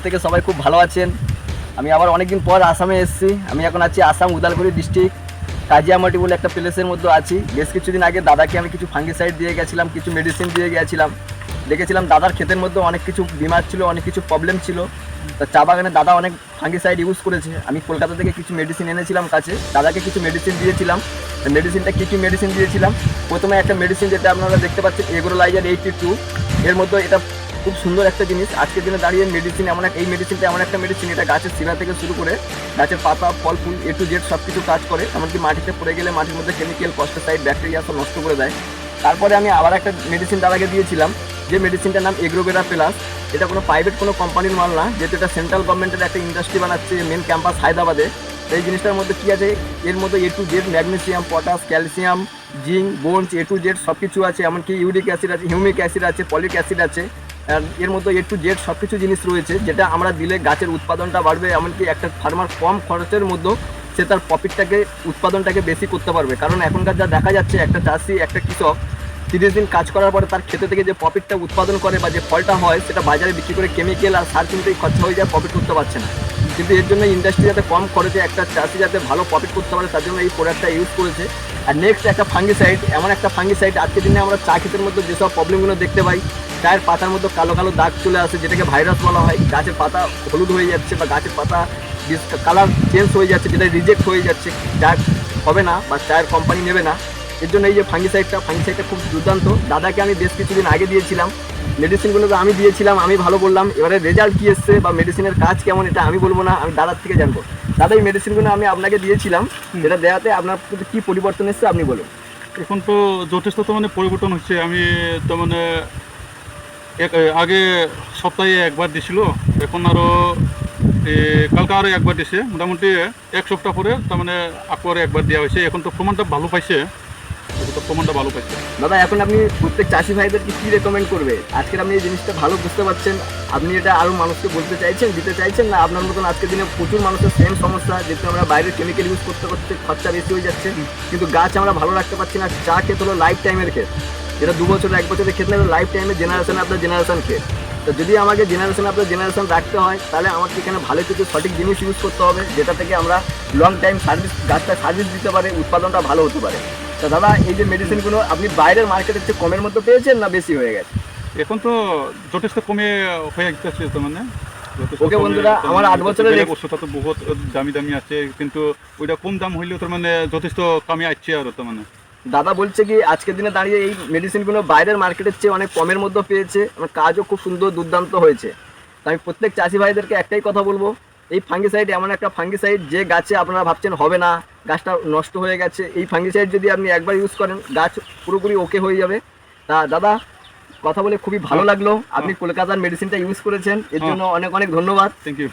থেকে সবাই খুব ভালো আছেন। আমি আবার অনেকদিন পর আসামে এসেছি। আমি এখন আছি আসাম উদালগুড়ি ডিস্ট্রিক্ট কাজিয়ামাটি বলে একটা প্লেসের মধ্যে আছি। বেশ কিছুদিন আগে দাদাকে আমি কিছু ফাঙ্গিসাইড দিয়ে গেছিলাম, কিছু মেডিসিন দিয়ে গেছিলাম। দেখেছিলাম দাদার ক্ষেতের মধ্যে অনেক কিছু বিমার ছিল, অনেক কিছু প্রবলেম ছিল। তা চা বাগানে দাদা অনেক ফাঙ্গিসাইড ইউজ করেছে। আমি কলকাতা থেকে কিছু মেডিসিন এনেছিলাম কাছে, দাদাকে কিছু মেডিসিন দিয়েছিলাম। মেডিসিনটা কী কী মেডিসিন দিয়েছিলাম, প্রথমে একটা মেডিসিন যেটা আপনারা দেখতে পাচ্ছেন এগ্রোলাইজার 82, এর মধ্যে এটা খুব সুন্দর একটা জিনিস। আজকের দিনে দাঁড়িয়ে মেডিসিন এই মেডিসিনটা এমন একটা মেডিসিন, এটা গাছের শিরা থেকে শুরু করে গাছের পাতা ফল ফুল A to Z সব কিছু কাজ করে। এমনকি মাটিতে পড়ে গেলে মাটির মধ্যে কেমিক্যাল পেস্টিসাইড ব্যাকটেরিয়া সব নষ্ট করে দেয়। তারপরে আমি আবার একটা মেডিসিন দাদাকে দিয়েছিলাম, যে মেডিসিনটার নাম এগ্রোভেরা প্লাস। এটা কোনো প্রাইভেট কোনো কোম্পানির মাল না, যেহেতু এটা সেন্ট্রাল গভর্নমেন্টের একটা ইন্ডাস্ট্রি বানাচ্ছে মেন ক্যাম্পাস হায়দ্রাবাদে। এই জিনিসটার মধ্যে কী আছে, এর মধ্যে A to Z magnesium, potash, calcium, zinc, bones A to Z সব কিছু আছে। এমনকি ইউরিক অ্যাসিড আছে, হিউমিক অ্যাসিড আছে, পলিক অ্যাসিড আছে। আর এর মধ্যে A to Z সব কিছু জিনিস রয়েছে, যেটা আমরা দিলে গাছের উৎপাদনটা বাড়বে। এমনকি একটা ফার্মার কম খরচের মধ্যে সে তার প্রফিটটাকে উৎপাদনটাকে বেশি করতে পারবে। কারণ এখনকার যা দেখা যাচ্ছে, একটা চাষি একটা কৃষক 30 দিন কাজ করার পরে তার ক্ষেতে থেকে যে প্রফিটটা উৎপাদন করে বা যে ফলটা হয়, সেটা বাজারে বিক্রি করে কেমিক্যাল আর সার কিনতেই খরচা হয়ে যায়, প্রফিট করতে পারছে না। কিন্তু এর জন্য ইন্ডাস্ট্রি যাতে কম খরচে একটা চাষি যাতে ভালো প্রফিট করতে পারে, তার জন্য এই প্রোডাক্টটা ইউজ করেছে। আর নেক্সট একটা ফাঙ্গিসাইড, এমন একটা ফাঙ্গিসাইড আজকের দিনে আমরা চা ক্ষেতের মধ্যে যেসব প্রবলেমগুলো দেখতে পাই, চায়ের পাতার মধ্যে কালো কালো দাগ চলে আসে, যেটাকে ভাইরাস বলা হয়। গাছের পাতা হলুদ হয়ে যাচ্ছে বা গাছের পাতা কালার চেঞ্জ হয়ে যাচ্ছে, যেটা রিজেক্ট হয়ে যাচ্ছে, চা হবে না বা চায়ের কোম্পানি নেবে না। এর জন্য এই যে ফাঙ্গিসাইডটা খুব দুর্দান্ত। দাদাকে আমি বেশ কিছুদিন আগে দিয়েছিলাম, মেডিসিনগুলো তো আমি দিয়েছিলাম, আমি ভালো বললাম। এবারে রেজাল্ট কী এসছে বা মেডিসিনের কাজ কেমন, এটা আমি বলবো না, আমি দাদার থেকে জানবো। দাদা, এই মেডিসিনগুলো আমি আপনাকে দিয়েছিলাম, যেটা দেওয়াতে আপনার কী পরিবর্তন এসছে আপনি বলুন। এখন তো যথেষ্ট তো মানে পরিবর্তন হচ্ছে। আমি তো মানে আগে সপ্তাহে একবার দিছিল, এখন আরও কালকে আরও একবার দিছে। মোটামুটি এক সপ্তাহ পরে তার মানে আকবরে একবার দেওয়া হয়েছে। এখন তো প্রমাণটা ভালো পাইছে, দাদা এখন আপনি প্রত্যেক চাষি ভাইদেরকে কী রেকমেন্ড করবে? আজকের আপনি এই জিনিসটা ভালো বুঝতে পারছেন, আপনি এটা আরও মানুষকে বলতে চাইছেন, দিতে চাইছেন না? আপনার মতন আজকের দিনে প্রচুর মানুষের সেম সমস্যা, যেহেতু আমরা বাইরের কেমিক্যাল ইউজ করতে করতে খরচা বেশি হয়ে যাচ্ছে, কিন্তু গাছ আমরা ভালো রাখতে পারছি না। চা ক্ষেত হলো লাইফ টাইমের ক্ষেত, যেটা 2 বছর 1 বছরের ক্ষেত না, লাইফ টাইমের জেনারেশন আপনার জেনারেশন ক্ষেত। তো যদি আমাকে জেনারেশন আপনার জেনারেশন রাখতে হয়, তাহলে আমাকে এখানে ভালো কিছু সঠিক জিনিস ইউজ করতে হবে, যেটা থেকে আমরা লং টাইম গাছটা সার্ভিস দিতে পারে, উৎপাদনটা ভালো হতে পারে। তা দাদা, এই যে মেডিসিনগুলো আপনি বাইরের মার্কেটের চেয়ে কমের মধ্যে পেয়েছেন না বেশি হয়ে গেছে? এখন তো যথেষ্ট কমে হয়ে গেছে। তো মানে ওকে বন্ধুরা, আমার 8 বছরের ওষুধটা তো বহুত দামি দামি আছে, কিন্তু ওইটা কম দাম হইলেও তার মানে যথেষ্ট কমে আসছে। আর তো মানে দাদা বলছে কি আজকের দিনে দাঁড়িয়ে এই মেডিসিনগুলো বাইরের মার্কেটের চেয়ে অনেক কমের মধ্যে পেয়েছে, আমার কাজও খুব সুন্দর দুর্দান্ত হয়েছে। তো আমি প্রত্যেক চাষি ভাইদেরকে একটাই কথা বলবো, এই ফাঙ্গিসাইড এমন একটা ফাঙ্গিসাইড, যে গাছে আপনারা ভাবছেন হবে না, গাছটা নষ্ট হয়ে গেছে, এই ফাঙ্গিসাইড যদি আপনি একবার ইউজ করেন, গাছ পুরোপুরি ওকে হয়ে যাবে। তা দাদা, কথা বলে খুবই ভালো লাগলো। আপনি কলকাতার মেডিসিনটা ইউজ করেছেন, এর জন্য অনেক অনেক ধন্যবাদ। Thank you.